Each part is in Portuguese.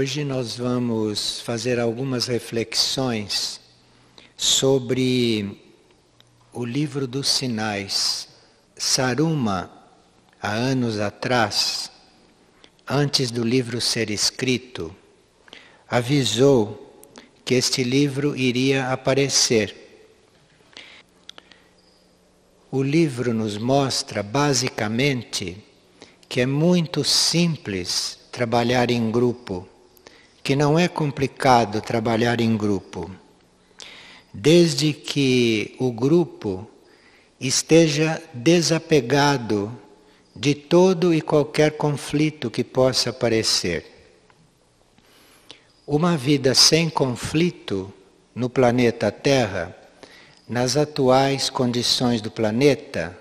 Hoje nós vamos fazer algumas reflexões sobre o livro dos sinais. Saruma, há anos atrás, antes do livro ser escrito, avisou que este livro iria aparecer. O livro nos mostra, basicamente, que é muito simples trabalhar em grupo, que não é complicado trabalhar em grupo, desde que o grupo esteja desapegado de todo e qualquer conflito que possa aparecer. Uma vida sem conflito no planeta Terra, nas atuais condições do planeta,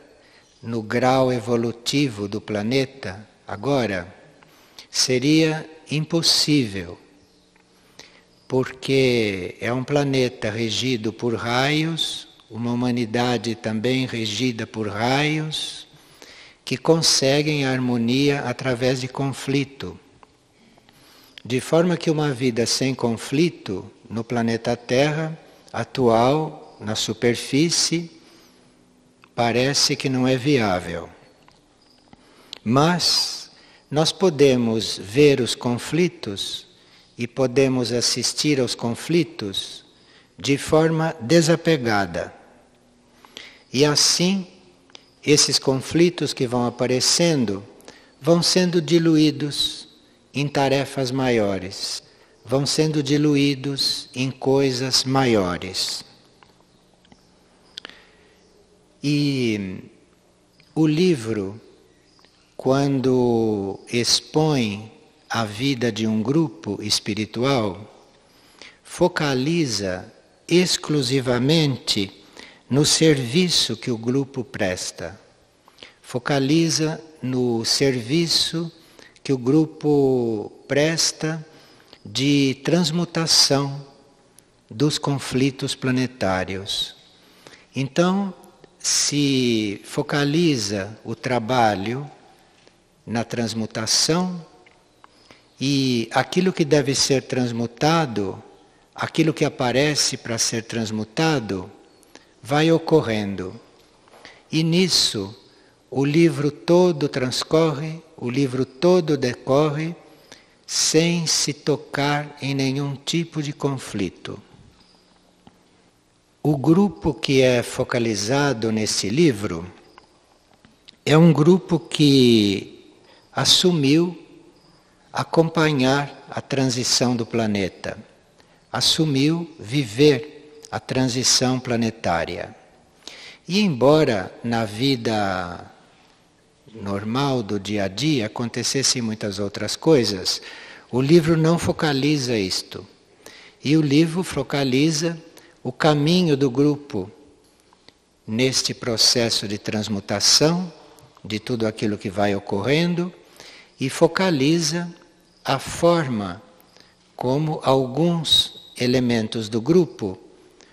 no grau evolutivo do planeta, agora, seria impossível, porque é um planeta regido por raios, uma humanidade também regida por raios, que conseguem a harmonia através de conflito. De forma que uma vida sem conflito no planeta Terra atual, na superfície, parece que não é viável. Mas nós podemos ver os conflitos e podemos assistir aos conflitos de forma desapegada. E assim, esses conflitos que vão aparecendo vão sendo diluídos em tarefas maiores, vão sendo diluídos em coisas maiores. E o livro, quando expõe a vida de um grupo espiritual, focaliza exclusivamente no serviço que o grupo presta. Focaliza no serviço que o grupo presta de transmutação dos conflitos planetários. Então, se focaliza o trabalho na transmutação e aquilo que deve ser transmutado, aquilo que aparece para ser transmutado, vai ocorrendo. E nisso o livro todo transcorre, o livro todo decorre sem se tocar em nenhum tipo de conflito. O grupo que é focalizado nesse livro é um grupo que assumiu acompanhar a transição do planeta, assumiu viver a transição planetária. E embora na vida normal do dia a dia acontecessem muitas outras coisas, o livro não focaliza isto. E o livro focaliza o caminho do grupo neste processo de transmutação de tudo aquilo que vai ocorrendo e focaliza a forma como alguns elementos do grupo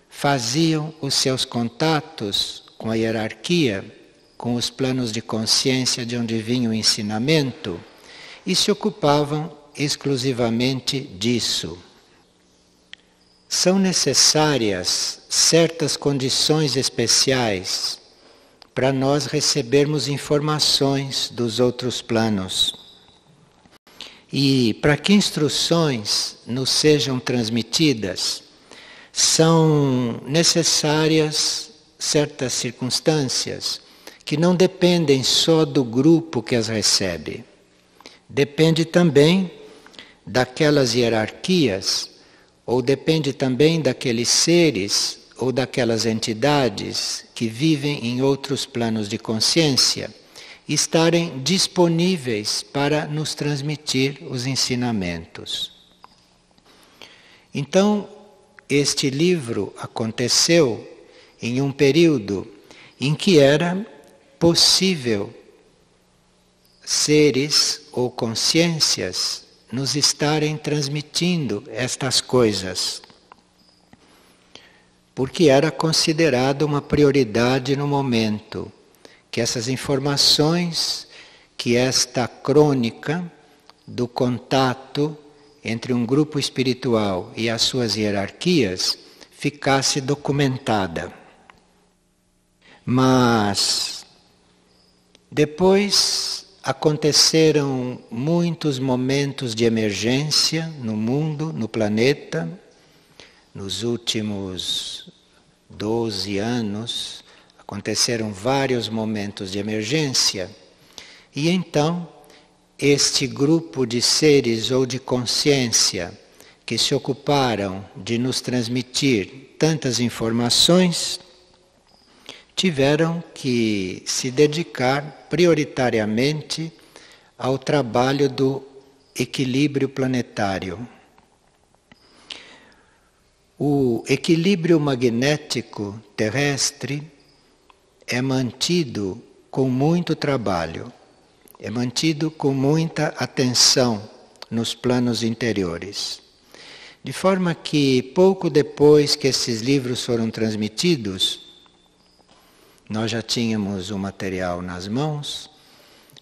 faziam os seus contatos com a hierarquia, com os planos de consciência de onde vinha o ensinamento e se ocupavam exclusivamente disso. São necessárias certas condições especiais para nós recebermos informações dos outros planos. E para que instruções nos sejam transmitidas, são necessárias certas circunstâncias que não dependem só do grupo que as recebe. Depende também daquelas hierarquias, ou depende também daqueles seres ou daquelas entidades que vivem em outros planos de consciência, estarem disponíveis para nos transmitir os ensinamentos. Então, este livro aconteceu em um período em que era possível seres ou consciências nos estarem transmitindo estas coisas, porque era considerado uma prioridade no momento, que essas informações, que esta crônica do contato entre um grupo espiritual e as suas hierarquias ficasse documentada. Mas depois aconteceram muitos momentos de emergência no mundo, no planeta. Nos últimos 12 anos aconteceram vários momentos de emergência. E então, este grupo de seres ou de consciência que se ocuparam de nos transmitir tantas informações, tiveram que se dedicar prioritariamente ao trabalho do equilíbrio planetário. O equilíbrio magnético terrestre é mantido com muito trabalho, é mantido com muita atenção nos planos interiores. De forma que, pouco depois que esses livros foram transmitidos, nós já tínhamos o material nas mãos,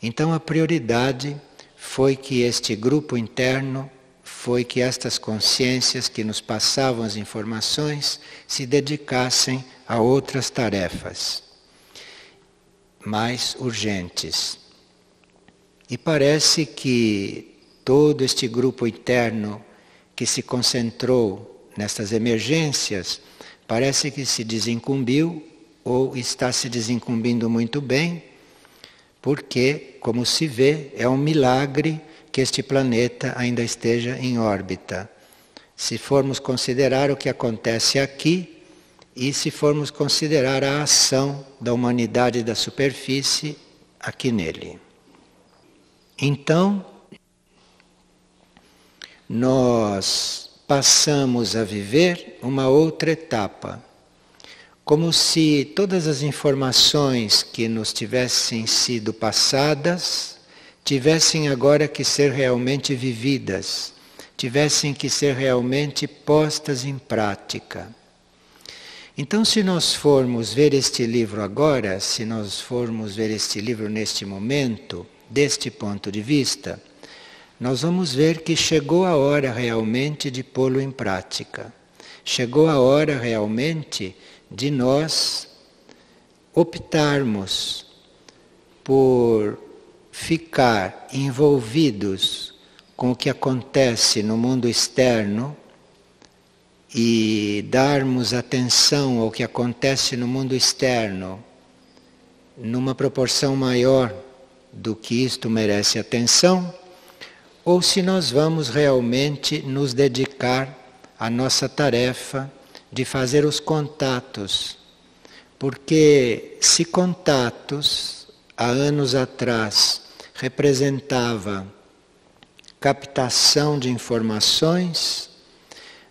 então a prioridade foi que este grupo interno, foi que estas consciências que nos passavam as informações se dedicassem a outras tarefas mais urgentes. E parece que todo este grupo interno que se concentrou nestas emergências, parece que se desincumbiu ou está se desincumbindo muito bem, porque, como se vê, é um milagre que este planeta ainda esteja em órbita. Se formos considerar o que acontece aqui e se formos considerar a ação da humanidade da superfície aqui nele. Então, nós passamos a viver uma outra etapa, como se todas as informações que nos tivessem sido passadas tivessem agora que ser realmente vividas, tivessem que ser realmente postas em prática. Então, se nós formos ver este livro agora, se nós formos ver este livro neste momento, deste ponto de vista, nós vamos ver que chegou a hora realmente de pô-lo em prática. Chegou a hora realmente de nós optarmos por ficar envolvidos com o que acontece no mundo externo e darmos atenção ao que acontece no mundo externo numa proporção maior do que isto merece atenção, ou se nós vamos realmente nos dedicar à nossa tarefa de fazer os contatos. Porque se contatos, há anos atrás, representava captação de informações,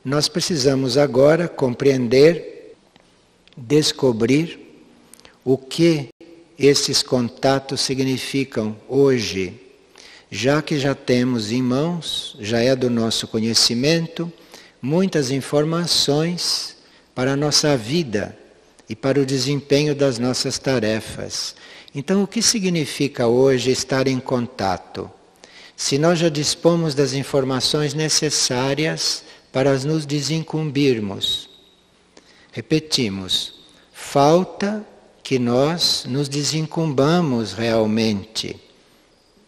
nós precisamos agora compreender, descobrir o que esses contatos significam hoje, já que já temos em mãos, já é do nosso conhecimento, muitas informações para a nossa vida e para o desempenho das nossas tarefas. Então, o que significa hoje estar em contato? Se nós já dispomos das informações necessárias para nos desincumbirmos. Repetimos, falta que nós nos desincumbamos realmente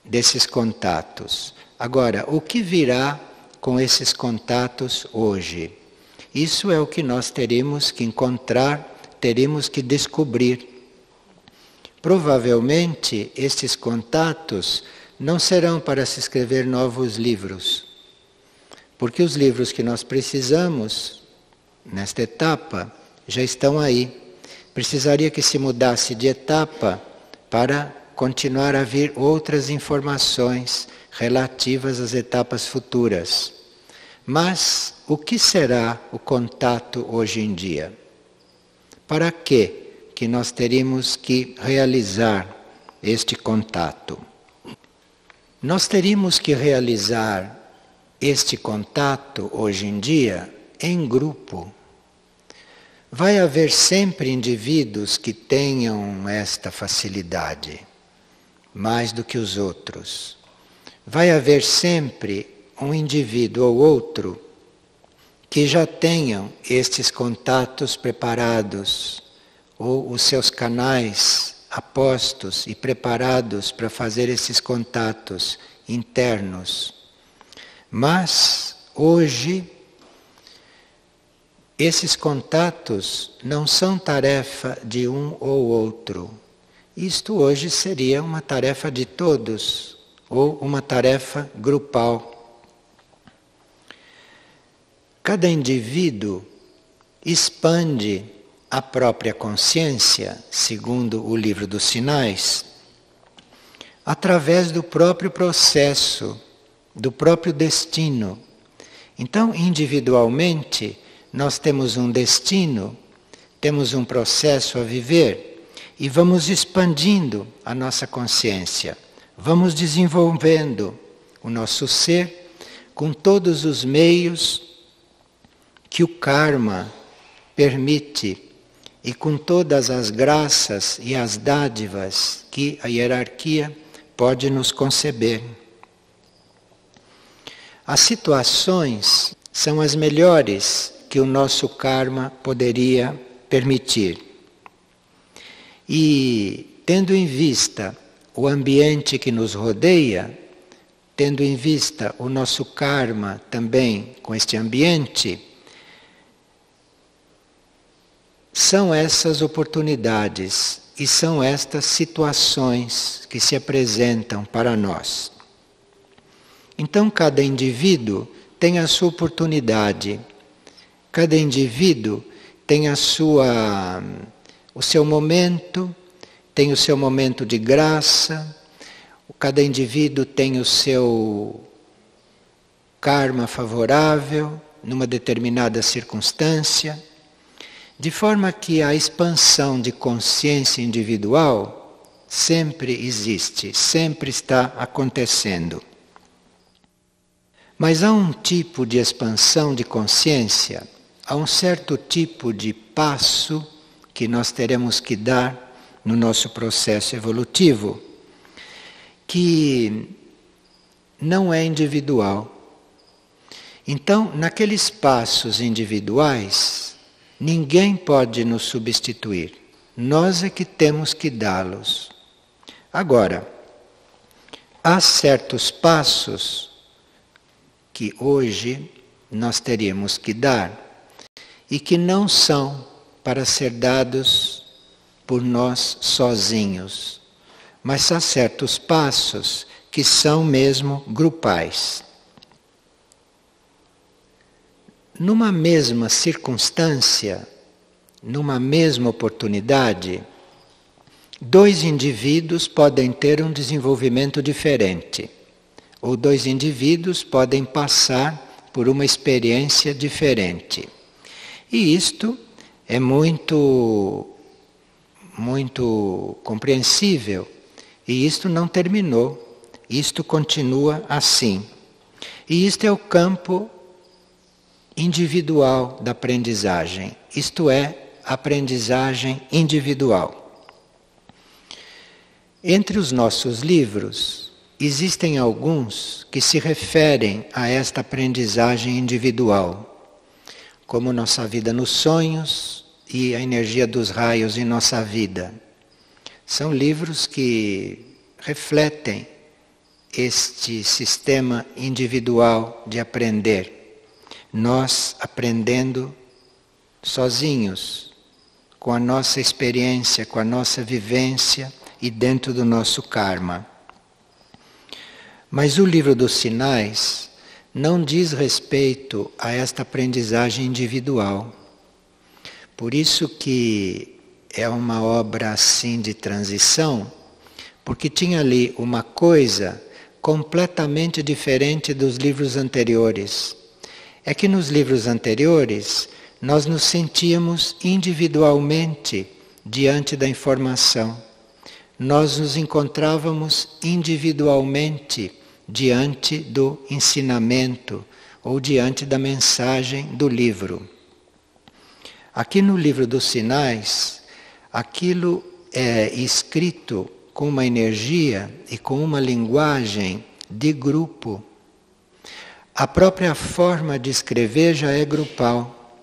desses contatos. Agora, o que virá com esses contatos hoje? Isso é o que nós teremos que encontrar, teremos que descobrir. Provavelmente, estes contatos não serão para se escrever novos livros, porque os livros que nós precisamos, nesta etapa, já estão aí. Precisaria que se mudasse de etapa para continuar a vir outras informações relativas às etapas futuras. Mas o que será o contato hoje em dia? Para que nós teríamos que realizar este contato? Nós teríamos que realizar este contato hoje em dia em grupo. Vai haver sempre indivíduos que tenham esta facilidade, mais do que os outros. Vai haver sempre um indivíduo ou outro que já tenham estes contatos preparados, ou os seus canais apostos e preparados para fazer esses contatos internos. Mas, hoje, esses contatos não são tarefa de um ou outro. Isto hoje seria uma tarefa de todos, ou uma tarefa grupal. Cada indivíduo expande a própria consciência, segundo o Livro dos Sinais, através do próprio processo, do próprio destino. Então, individualmente, nós temos um destino, temos um processo a viver e vamos expandindo a nossa consciência, vamos desenvolvendo o nosso ser com todos os meios que o karma permite e com todas as graças e as dádivas que a hierarquia pode nos conceber. As situações são as melhores que o nosso karma poderia permitir. E, tendo em vista o ambiente que nos rodeia, tendo em vista o nosso karma também com este ambiente, são essas oportunidades e são estas situações que se apresentam para nós. Então, cada indivíduo tem a sua oportunidade, cada indivíduo tem o seu momento, tem o seu momento de graça, cada indivíduo tem o seu karma favorável numa determinada circunstância. De forma que a expansão de consciência individual sempre existe, sempre está acontecendo. Mas há um tipo de expansão de consciência, há um certo tipo de passo que nós teremos que dar no nosso processo evolutivo, que não é individual. Então, naqueles passos individuais, ninguém pode nos substituir. Nós é que temos que dá-los. Agora, há certos passos que hoje nós teríamos que dar e que não são para ser dados por nós sozinhos, mas há certos passos que são mesmo grupais. Numa mesma circunstância, numa mesma oportunidade, dois indivíduos podem ter um desenvolvimento diferente, ou dois indivíduos podem passar por uma experiência diferente. E isto é muito compreensível, e isto não terminou, isto continua assim. E isto é o campo individual da aprendizagem, isto é, aprendizagem individual. Entre os nossos livros, existem alguns que se referem a esta aprendizagem individual, como Nossa Vida nos Sonhos e A Energia dos Raios em Nossa Vida. São livros que refletem este sistema individual de aprender. Nós aprendendo sozinhos, com a nossa experiência, com a nossa vivência e dentro do nosso karma. Mas o Livro dos Sinais não diz respeito a esta aprendizagem individual. Por isso que é uma obra assim de transição, porque tinha ali uma coisa completamente diferente dos livros anteriores. É que nos livros anteriores nós nos sentíamos individualmente diante da informação. Nós nos encontrávamos individualmente diante do ensinamento ou diante da mensagem do livro. Aqui no Livro dos Sinais, aquilo é escrito com uma energia e com uma linguagem de grupo. A própria forma de escrever já é grupal.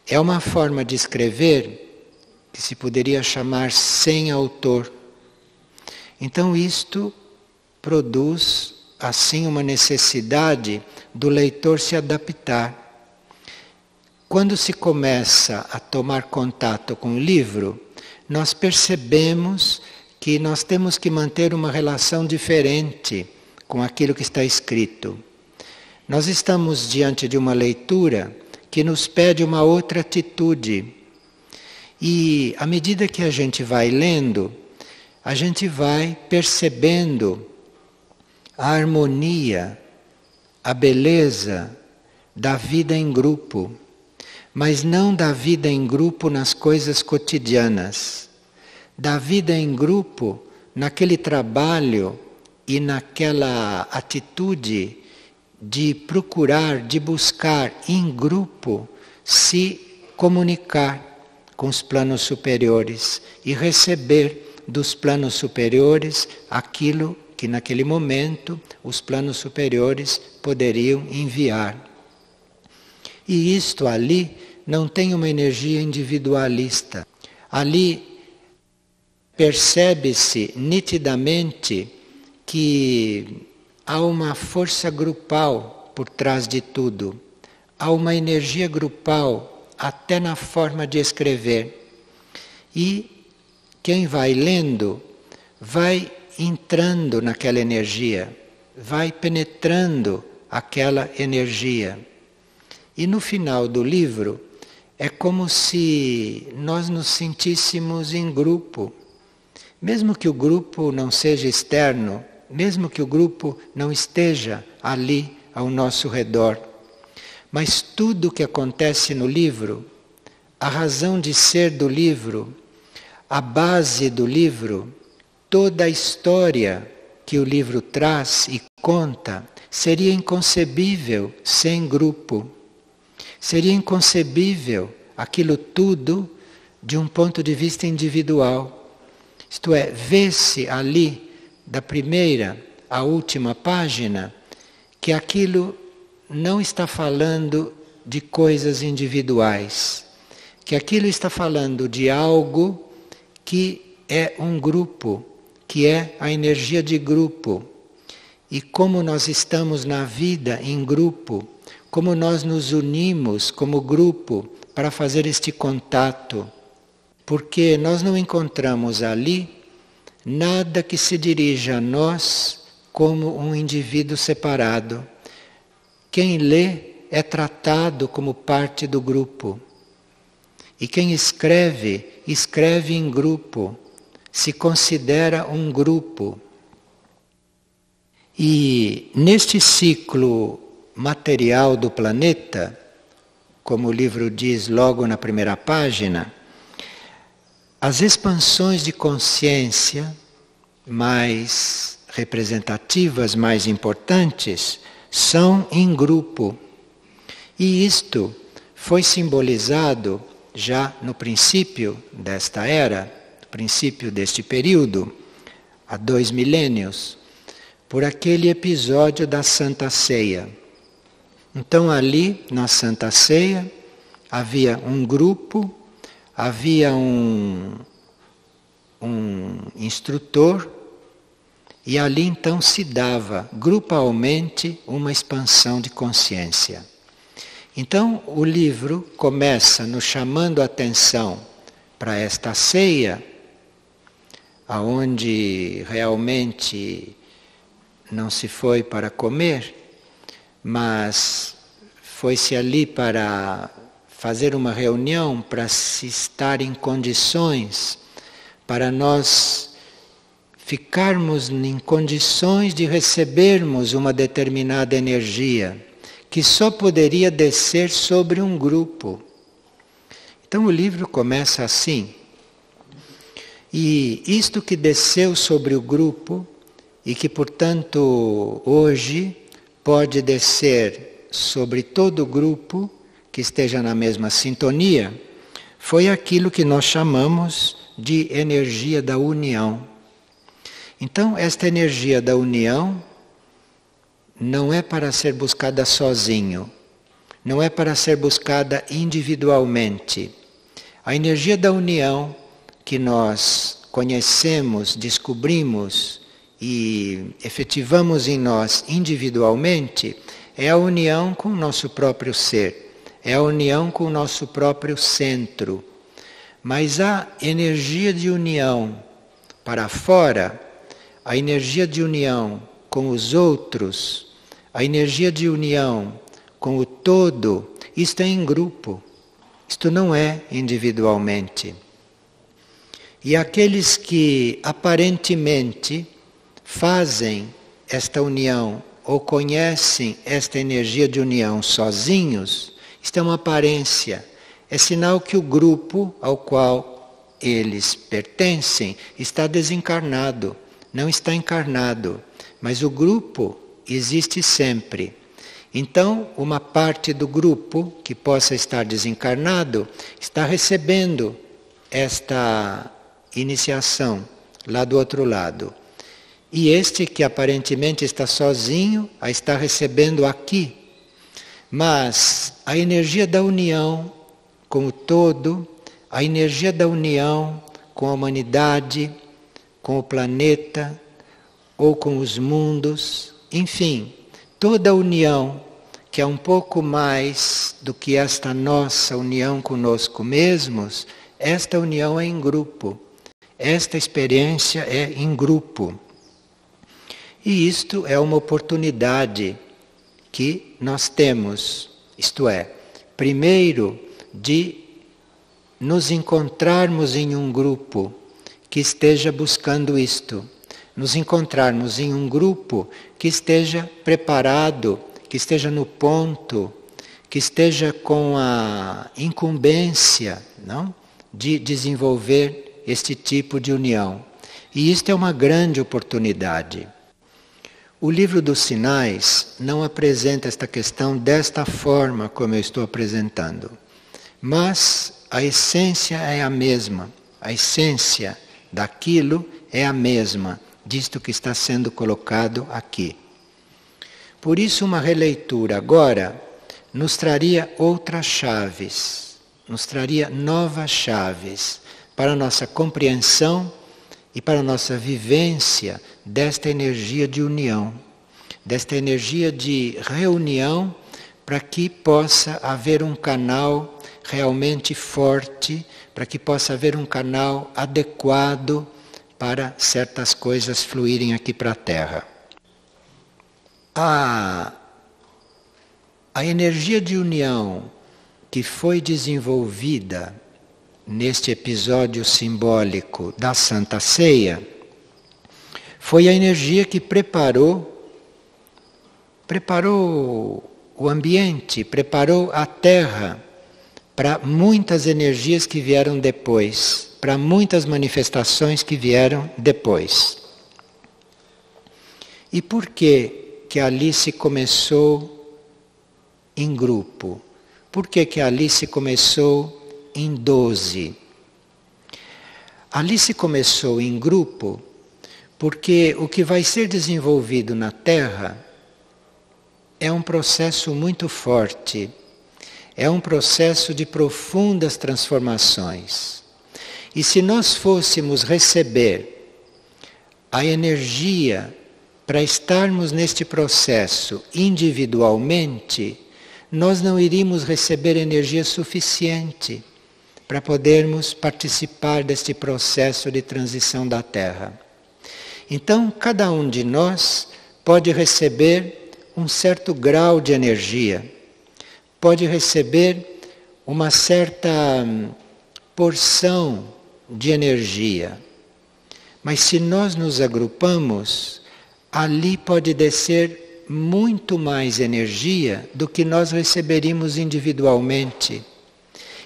É uma forma de escrever que se poderia chamar sem autor. Então isto produz assim uma necessidade do leitor se adaptar. Quando se começa a tomar contato com o livro, nós percebemos que nós temos que manter uma relação diferente com aquilo que está escrito. Nós estamos diante de uma leitura que nos pede uma outra atitude. E à medida que a gente vai lendo, a gente vai percebendo a harmonia, a beleza da vida em grupo, mas não da vida em grupo nas coisas cotidianas, da vida em grupo naquele trabalho e naquela atitude de procurar, de buscar em grupo se comunicar com os planos superiores e receber dos planos superiores aquilo que naquele momento os planos superiores poderiam enviar. E isto ali não tem uma energia individualista. Ali percebe-se nitidamente que há uma força grupal por trás de tudo. Há uma energia grupal até na forma de escrever. E quem vai lendo vai entrando naquela energia, vai penetrando aquela energia. E no final do livro é como se nós nos sentíssemos em grupo. Mesmo que o grupo não seja externo, mesmo que o grupo não esteja ali ao nosso redor. Mas tudo o que acontece no livro, a razão de ser do livro, a base do livro, toda a história que o livro traz e conta, seria inconcebível sem grupo. Seria inconcebível aquilo tudo de um ponto de vista individual. Isto é, vê-se ali, da primeira à última página, que aquilo não está falando de coisas individuais, que aquilo está falando de algo que é um grupo, que é a energia de grupo. E como nós estamos na vida em grupo, como nós nos unimos como grupo para fazer este contato, porque nós não encontramos ali nada que se dirija a nós como um indivíduo separado. Quem lê é tratado como parte do grupo. E quem escreve, escreve em grupo, se considera um grupo. E neste ciclo material do planeta, como o livro diz logo na primeira página, as expansões de consciência mais representativas, mais importantes, são em grupo. E isto foi simbolizado já no princípio desta era, no princípio deste período, há 2 milênios, por aquele episódio da Santa Ceia. Então ali, na Santa Ceia, havia um grupo, havia um instrutor, e ali então se dava grupalmente uma expansão de consciência. Então o livro começa nos chamando a atenção para esta ceia, aonde realmente não se foi para comer, mas foi-se ali para fazer uma reunião, para se estar em condições, para nós ficarmos em condições de recebermos uma determinada energia, que só poderia descer sobre um grupo. Então o livro começa assim. E isto que desceu sobre o grupo, e que portanto hoje pode descer sobre todo o grupo que esteja na mesma sintonia, foi aquilo que nós chamamos de energia da união. Então, esta energia da união não é para ser buscada sozinho, não é para ser buscada individualmente. A energia da união que nós conhecemos, descobrimos e efetivamos em nós individualmente é a união com o nosso próprio ser, é a união com o nosso próprio centro. Mas a energia de união para fora, a energia de união com os outros, a energia de união com o todo, isto é em grupo, isto não é individualmente. E aqueles que aparentemente fazem esta união ou conhecem esta energia de união sozinhos, isto é uma aparência, é sinal que o grupo ao qual eles pertencem está desencarnado, não está encarnado, mas o grupo existe sempre. Então, uma parte do grupo que possa estar desencarnado está recebendo esta iniciação lá do outro lado. E este que aparentemente está sozinho, a está recebendo aqui. Mas a energia da união com o todo, a energia da união com a humanidade, com o planeta, ou com os mundos, enfim, toda a união que é um pouco mais do que esta nossa união conosco mesmos, esta união é em grupo, esta experiência é em grupo. E isto é uma oportunidade que nós temos, isto é, primeiro de nos encontrarmos em um grupo que esteja buscando isto, nos encontrarmos em um grupo que esteja preparado, que esteja no ponto, que esteja com a incumbência, não, de desenvolver este tipo de união. E isto é uma grande oportunidade. O livro dos sinais não apresenta esta questão desta forma como eu estou apresentando. Mas a essência é a mesma. A essência daquilo é a mesma, disto que está sendo colocado aqui. Por isso, uma releitura agora nos traria outras chaves, nos traria novas chaves para a nossa compreensão e para a nossa vivência desta energia de união, desta energia de reunião, para que possa haver um canal realmente forte, para que possa haver um canal adequado para certas coisas fluírem aqui para a Terra. A energia de união que foi desenvolvida neste episódio simbólico da Santa Ceia foi a energia que preparou o ambiente, preparou a Terra para muitas energias que vieram depois, para muitas manifestações que vieram depois. E por que ali se começou em grupo? Por que ali se começou em 12? Ali se começou em grupo porque o que vai ser desenvolvido na Terra é um processo muito forte, é um processo de profundas transformações. E se nós fôssemos receber a energia para estarmos neste processo individualmente, nós não iríamos receber energia suficiente para podermos participar deste processo de transição da Terra. Então, cada um de nós pode receber um certo grau de energia, pode receber uma certa porção de energia. Mas se nós nos agrupamos, ali pode descer muito mais energia do que nós receberíamos individualmente.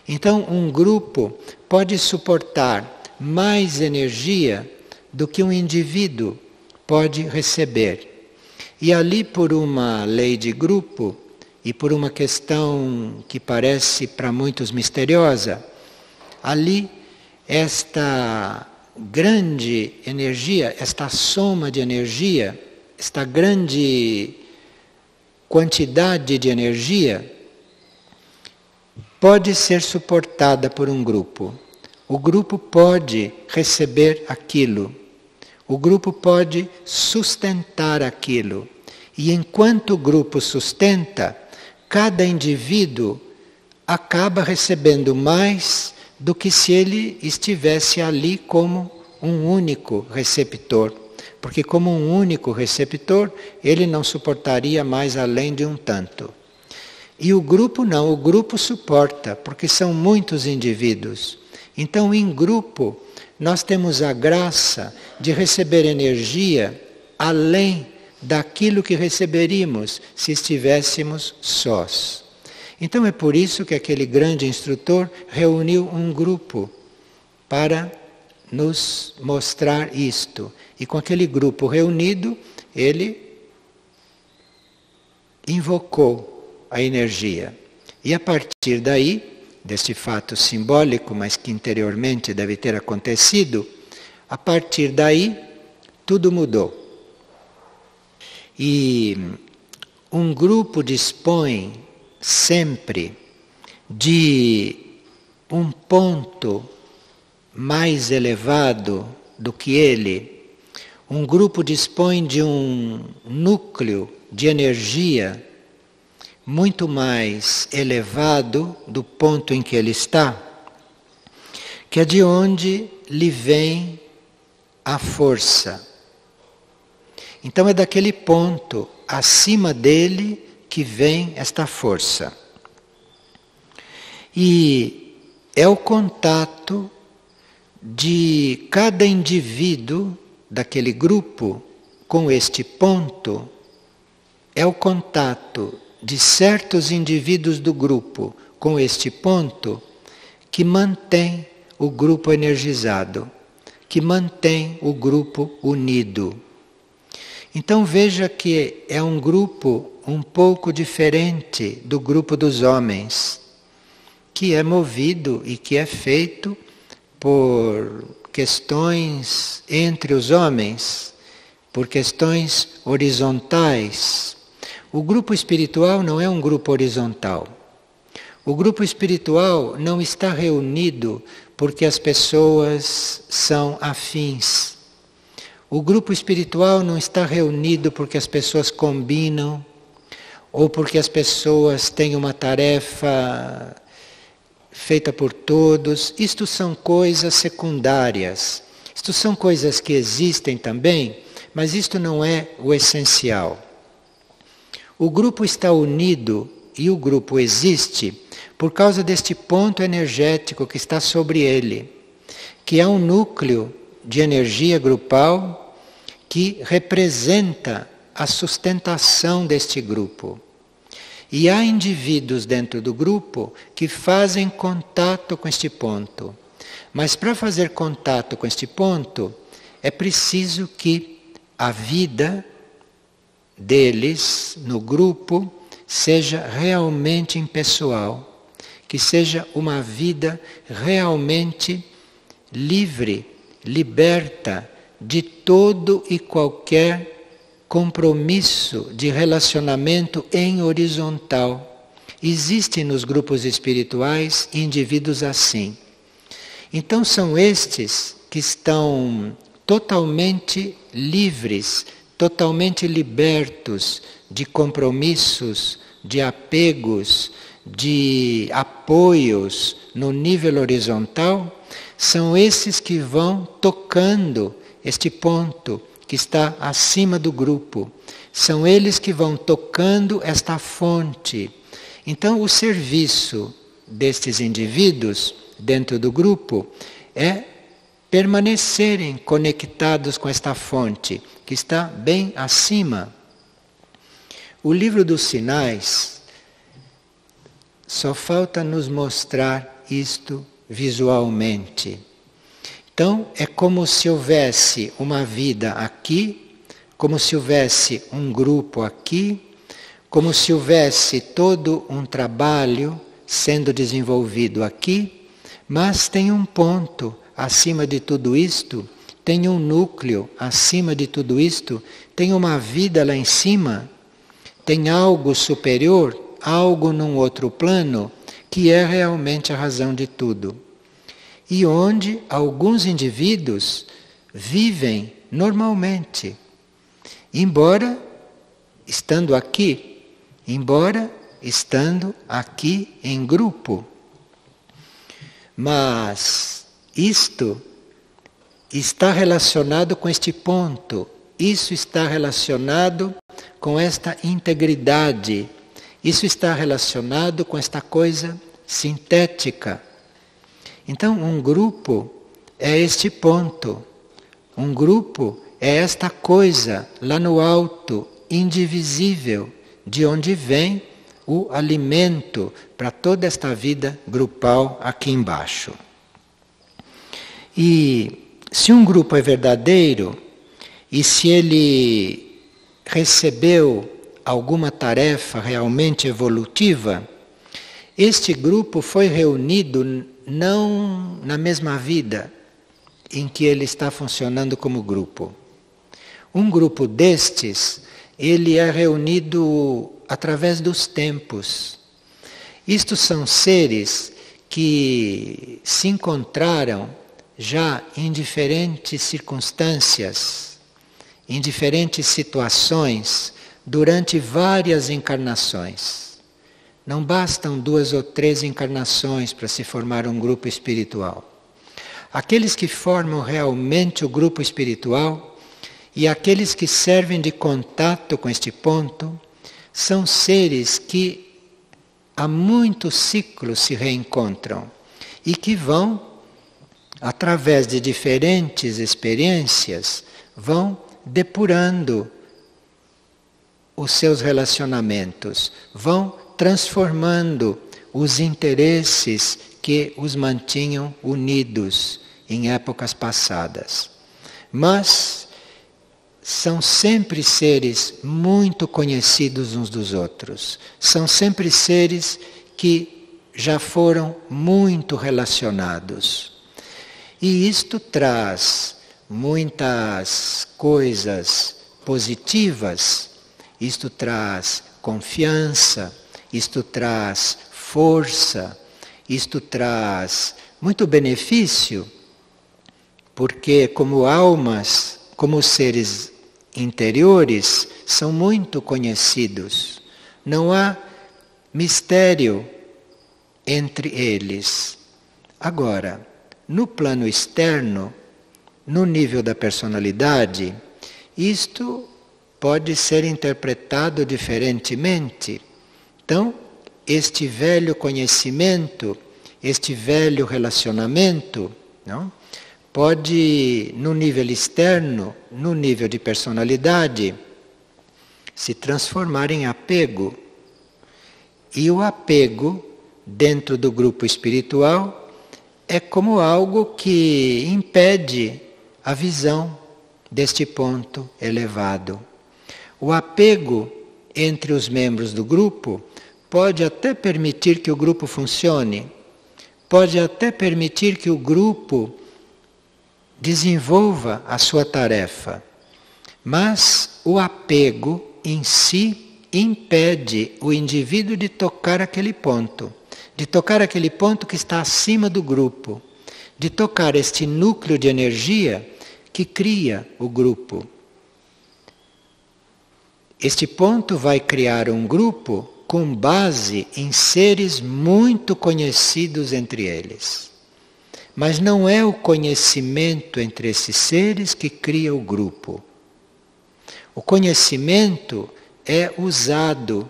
Então, um grupo pode suportar mais energia do que um indivíduo pode receber. E ali, por uma lei de grupo e por uma questão que parece para muitos misteriosa, ali esta grande energia, esta soma de energia, esta grande quantidade de energia pode ser suportada por um grupo. O grupo pode receber aquilo. O grupo pode sustentar aquilo. E enquanto o grupo sustenta, cada indivíduo acaba recebendo mais do que se ele estivesse ali como um único receptor. Porque como um único receptor, ele não suportaria mais além de um tanto. E o grupo não, o grupo suporta, porque são muitos indivíduos. Então, em grupo, nós temos a graça de receber energia além daquilo que receberíamos se estivéssemos sós. Então é por isso que aquele grande instrutor reuniu um grupo para nos mostrar isto. E com aquele grupo reunido, ele invocou a energia. E a partir daí, deste fato simbólico, mas que interiormente deve ter acontecido, a partir daí tudo mudou. E um grupo dispõe sempre de um ponto mais elevado do que ele. Um grupo dispõe de um núcleo de energia muito mais elevado do ponto em que ele está, que é de onde lhe vem a força. Então é daquele ponto acima dele que vem esta força. E é o contato de cada indivíduo daquele grupo com este ponto, é o contato de certos indivíduos do grupo com este ponto que mantém o grupo energizado, que mantém o grupo unido. Então veja que é um grupo um pouco diferente do grupo dos homens, que é movido e que é feito por questões entre os homens, por questões horizontais. O grupo espiritual não é um grupo horizontal. O grupo espiritual não está reunido porque as pessoas são afins. O grupo espiritual não está reunido porque as pessoas combinam ou porque as pessoas têm uma tarefa feita por todos. Isto são coisas secundárias. Isto são coisas que existem também, mas isto não é o essencial. O grupo está unido e o grupo existe por causa deste ponto energético que está sobre ele, que é um núcleo de energia grupal que representa a sustentação deste grupo. E há indivíduos dentro do grupo que fazem contato com este ponto. Mas para fazer contato com este ponto, é preciso que a vida deles no grupo seja realmente impessoal, que seja uma vida realmente livre, liberta de todo e qualquer compromisso de relacionamento em horizontal. Existem nos grupos espirituais indivíduos assim. Então são estes que estão totalmente livres, totalmente libertos de compromissos, de apegos, de apoios no nível horizontal. São esses que vão tocando este ponto que está acima do grupo. São eles que vão tocando esta fonte. Então, o serviço destes indivíduos dentro do grupo é permanecerem conectados com esta fonte, que está bem acima. O livro dos sinais só falta nos mostrar isto visualmente. Então, é como se houvesse uma vida aqui, como se houvesse um grupo aqui, como se houvesse todo um trabalho sendo desenvolvido aqui, mas tem um ponto acima de tudo isto, tem um núcleo acima de tudo isto, tem uma vida lá em cima, tem algo superior, algo num outro plano, que é realmente a razão de tudo. E onde alguns indivíduos vivem normalmente, embora estando aqui em grupo. Mas isto está relacionado com este ponto, isso está relacionado com esta integridade, isso está relacionado com esta coisa sintética. Então, um grupo é este ponto, um grupo é esta coisa lá no alto, indivisível, de onde vem o alimento para toda esta vida grupal aqui embaixo. E se um grupo é verdadeiro, e se ele recebeu alguma tarefa realmente evolutiva, este grupo foi reunido não na mesma vida em que ele está funcionando como grupo. Um grupo destes, ele é reunido através dos tempos. Isto são seres que se encontraram já em diferentes circunstâncias, em diferentes situações, durante várias encarnações. Não bastam 2 ou 3 encarnações para se formar um grupo espiritual. Aqueles que formam realmente o grupo espiritual e aqueles que servem de contato com este ponto são seres que há muitos ciclos se reencontram e que vão, através de diferentes experiências, vão depurando os seus relacionamentos, vão transformando os interesses que os mantinham unidos em épocas passadas. Mas são sempre seres muito conhecidos uns dos outros. São sempre seres que já foram muito relacionados. E isto traz muitas coisas positivas, isto traz confiança, isto traz força, isto traz muito benefício, porque como almas, como seres interiores, são muito conhecidos. Não há mistério entre eles. Agora, no plano externo, no nível da personalidade, isto pode ser interpretado diferentemente. Então, este velho conhecimento, este velho relacionamento, não? Pode, no nível externo, no nível de personalidade, se transformar em apego. E o apego, dentro do grupo espiritual, é como algo que impede a visão deste ponto elevado. O apego entre os membros do grupo pode até permitir que o grupo funcione, pode até permitir que o grupo desenvolva a sua tarefa, mas o apego em si impede o indivíduo de tocar aquele ponto que está acima do grupo, de tocar este núcleo de energia que cria o grupo. Este ponto vai criar um grupo com base em seres muito conhecidos entre eles. Mas não é o conhecimento entre esses seres que cria o grupo. O conhecimento é usado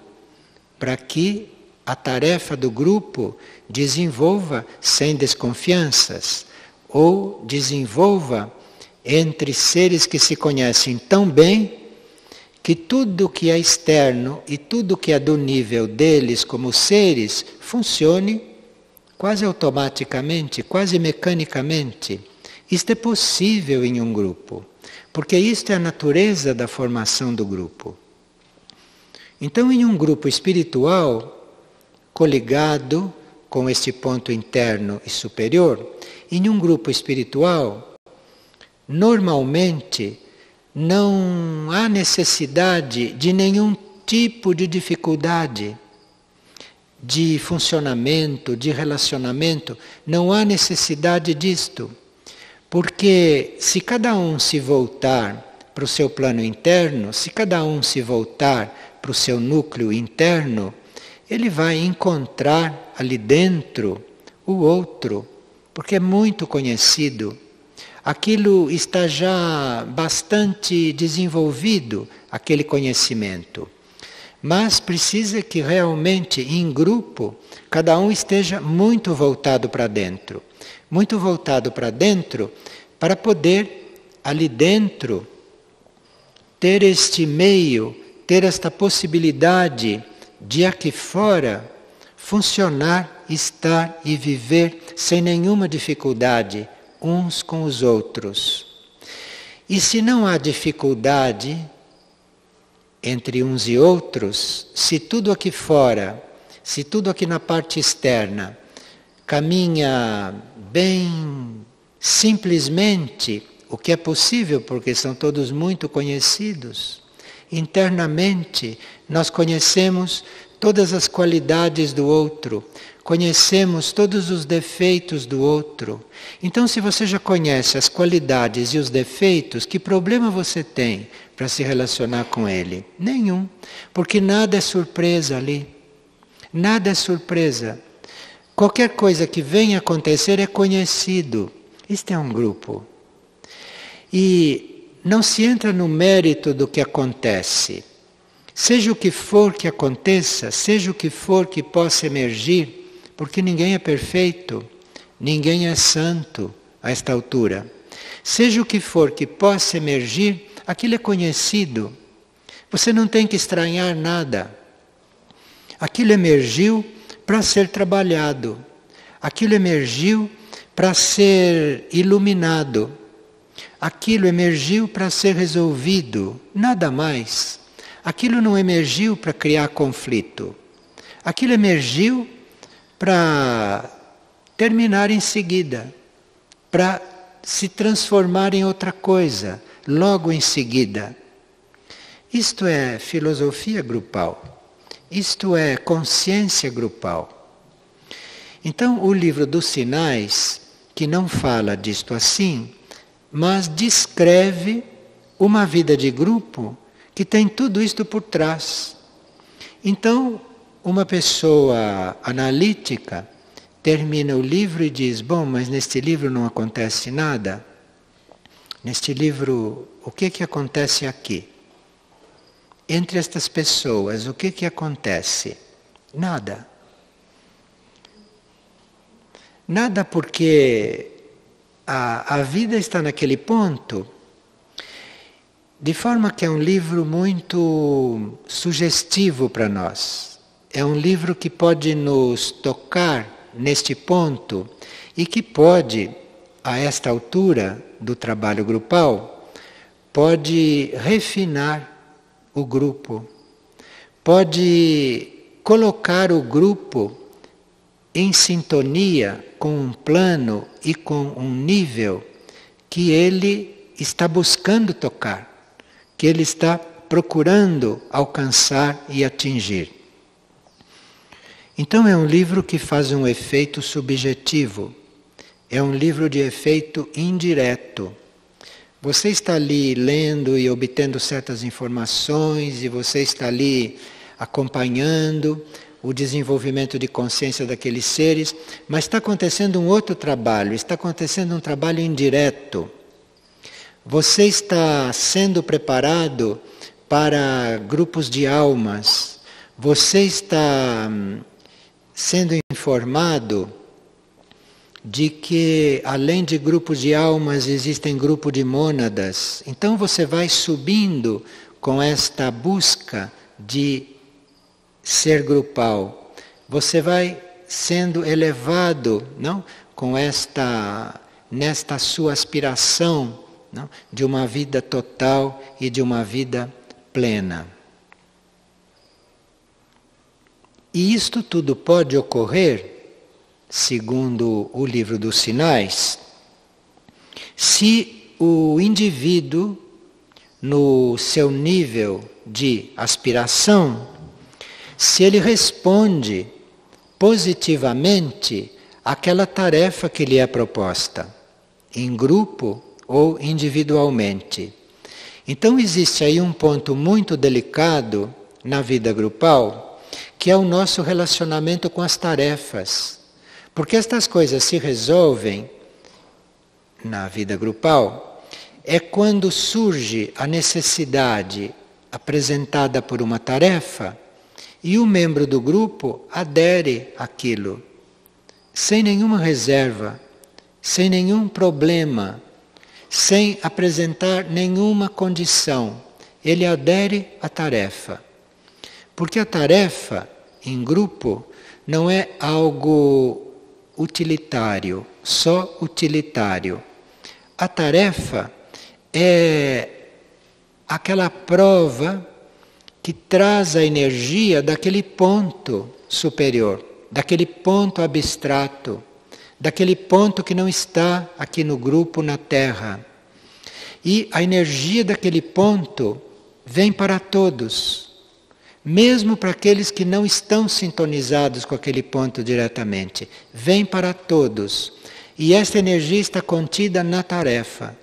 para que a tarefa do grupo desenvolva sem desconfianças, ou desenvolva entre seres que se conhecem tão bem que tudo que é externo e tudo que é do nível deles como seres funcione quase automaticamente, quase mecanicamente. Isto é possível em um grupo, porque isto é a natureza da formação do grupo. Então, em um grupo espiritual, coligado com este ponto interno e superior, em um grupo espiritual, normalmente não há necessidade de nenhum tipo de dificuldade de funcionamento, de relacionamento, não há necessidade disto. Porque se cada um se voltar para o seu plano interno, se cada um se voltar para o seu núcleo interno, ele vai encontrar ali dentro o outro, porque é muito conhecido. Aquilo está já bastante desenvolvido, aquele conhecimento. Mas precisa que realmente, em grupo, cada um esteja muito voltado para dentro. Muito voltado para dentro, para poder, ali dentro, ter este meio, ter esta possibilidade de aqui fora funcionar, estar e viver sem nenhuma dificuldade, uns com os outros. E se não há dificuldade entre uns e outros, se tudo aqui fora, se tudo aqui na parte externa caminha bem simplesmente, o que é possível, porque são todos muito conhecidos, internamente nós conhecemos todas as qualidades do outro, conhecemos todos os defeitos do outro. Então, se você já conhece as qualidades e os defeitos, que problema você tem para se relacionar com ele? Nenhum, porque nada é surpresa ali. Nada é surpresa. Qualquer coisa que venha acontecer é conhecido. Isto é um grupo. E não se entra no mérito do que acontece. Seja o que for que aconteça, seja o que for que possa emergir, porque ninguém é perfeito, ninguém é santo a esta altura. Seja o que for que possa emergir, aquilo é conhecido. Você não tem que estranhar nada. Aquilo emergiu para ser trabalhado. Aquilo emergiu para ser iluminado. Aquilo emergiu para ser resolvido, nada mais. Aquilo não emergiu para criar conflito. Aquilo emergiu para terminar em seguida, para se transformar em outra coisa, logo em seguida. Isto é filosofia grupal. Isto é consciência grupal. Então, o livro dos sinais, que não fala disto assim, mas descreve uma vida de grupo que tem tudo isto por trás. Então, uma pessoa analítica termina o livro e diz: bom, mas neste livro não acontece nada. Neste livro, o que acontece aqui? Entre estas pessoas, o que acontece? Nada. Nada, porque a vida está naquele ponto, de forma que é um livro muito sugestivo para nós. É um livro que pode nos tocar neste ponto e que pode, a esta altura do trabalho grupal, pode refinar o grupo, pode colocar o grupo em sintonia com um plano e com um nível que ele está buscando tocar, que ele está procurando alcançar e atingir. Então é um livro que faz um efeito subjetivo, é um livro de efeito indireto. Você está ali lendo e obtendo certas informações, e você está ali acompanhando o desenvolvimento de consciência daqueles seres, mas está acontecendo um outro trabalho, está acontecendo um trabalho indireto. Você está sendo preparado para grupos de almas, você está sendo informado de que além de grupos de almas existem grupos de mônadas. Então você vai subindo com esta busca de ser grupal. Você vai sendo elevado, não? Com nesta sua aspiração, não? De uma vida total e de uma vida plena. E isto tudo pode ocorrer, segundo o livro dos sinais, se o indivíduo no seu nível de aspiração, se ele responde positivamente àquela tarefa que lhe é proposta, em grupo ou individualmente. Então existe aí um ponto muito delicado na vida grupal, que é o nosso relacionamento com as tarefas. Porque estas coisas se resolvem na vida grupal é quando surge a necessidade apresentada por uma tarefa e o membro do grupo adere àquilo, sem nenhuma reserva, sem nenhum problema, sem apresentar nenhuma condição. Ele adere à tarefa. Porque a tarefa em grupo não é algo utilitário, só utilitário. A tarefa é aquela prova que traz a energia daquele ponto superior, daquele ponto abstrato, daquele ponto que não está aqui no grupo, na Terra. E a energia daquele ponto vem para todos, mesmo para aqueles que não estão sintonizados com aquele ponto diretamente. Vem para todos. E esta energia está contida na tarefa.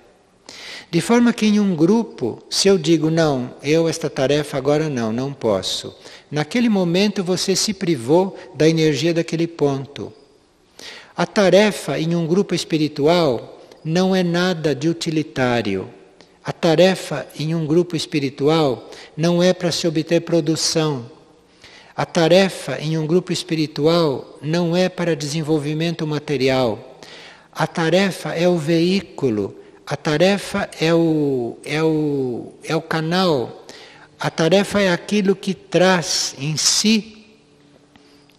De forma que em um grupo, se eu digo, não, esta tarefa agora não posso. Naquele momento você se privou da energia daquele ponto. A tarefa em um grupo espiritual não é nada de utilitário. A tarefa em um grupo espiritual não é para se obter produção. A tarefa em um grupo espiritual não é para desenvolvimento material. A tarefa é o veículo. A tarefa é o canal. A tarefa é aquilo que traz em si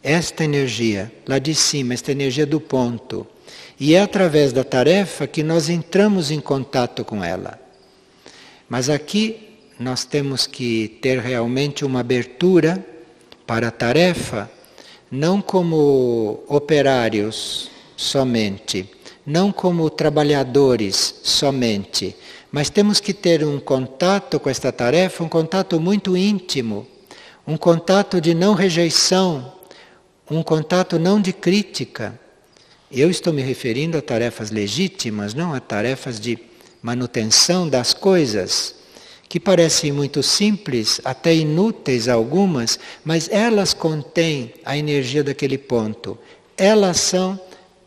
esta energia, lá de cima, esta energia do ponto. E é através da tarefa que nós entramos em contato com ela. Mas aqui nós temos que ter realmente uma abertura para a tarefa, não como operários somente, não como trabalhadores somente, mas temos que ter um contato com esta tarefa, um contato muito íntimo, um contato de não rejeição, um contato não de crítica. Eu estou me referindo a tarefas legítimas, não a tarefas de manutenção das coisas, que parecem muito simples, até inúteis algumas, mas elas contêm a energia daquele ponto. Elas são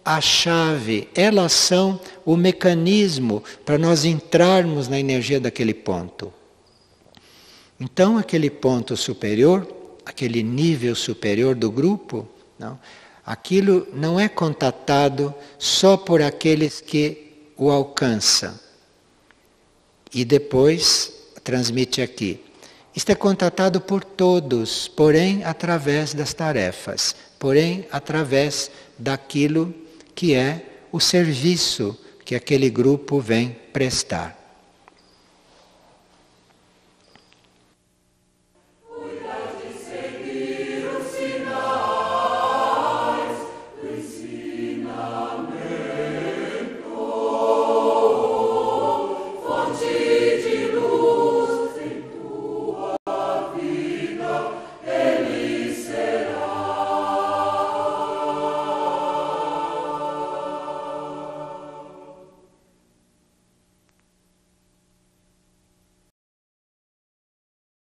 a chave, elas são o mecanismo para nós entrarmos na energia daquele ponto. Então, aquele ponto superior, aquele nível superior do grupo, não, aquilo não é contatado só por aqueles que o alcançam e depois transmite aqui. Isto é contatado por todos, porém através das tarefas, porém através daquilo que é o serviço que aquele grupo vem prestar.